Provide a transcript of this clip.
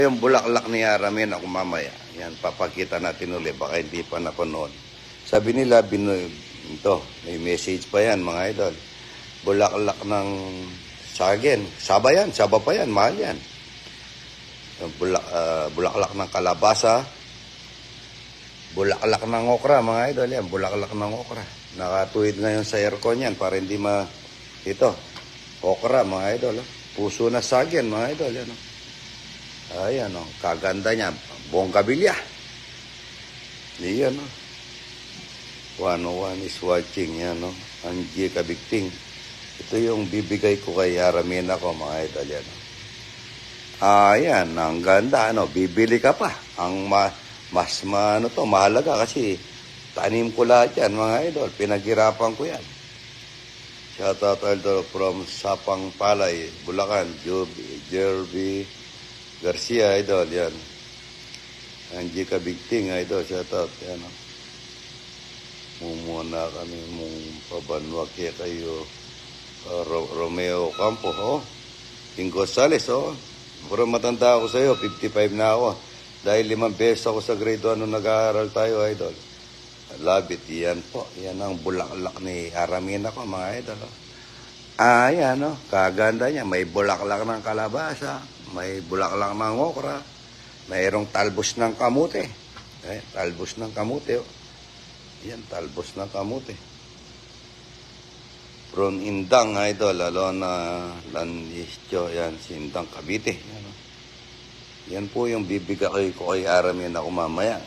Yung bulaklak ni Aramin ako mamaya. Yan, papakita natin ulit. Baka hindi pa napanood. Sabi nila, ito, may message pa yan mga idol. Bulaklak ng saging. Saba yan, saba pa yan, mahal yan. Bulaklak ng kalabasa. Bulaklak ng okra mga idol yan. Bulaklak ng okra. Nakatuwid ngayon sa aircon yan para hindi ito, okra mga idol. Puso na saging mga idol yan. Ayan o, kaganda niya. Bonggabilya. Iyan o. 101 is watching. Yan o. Angie Kabigting. Ito yung bibigay ko kay Aramina ko mga idol. Yan o. Ayan, ang ganda. Ano, bibili ka pa. Ang mahalaga kasi tanim ko lahat yan mga idol. Pinaghirapan ko yan. Shoutout idol from Sapang Palay, Bulacan. Jerby Garcia, idol, yan. Angie Kabigting, idol, shoutout, yan. Mumuna kami mong pabanwag kayo. Romeo Campo, King Gonzales, Puro matanda ako sa'yo, 55 na ako. Dahil 5 beses ako sa grade 1 nung nag-aaral tayo, idol. Love it, yan po. Yan ang bulaklak ni Aramina ko, mga idol. Yan, kaganda niya. May bulaklak ng kalabasa. May bulaklak ng okra. Mayroong talbos ng kamute. Talbos ng kamute. Yan, talbos ng kamute. From Indang, idol. Lalo na Landistyo. Yan, si Indang Cavite. Yan po yung bibigay ko kay Aramin ako mamaya.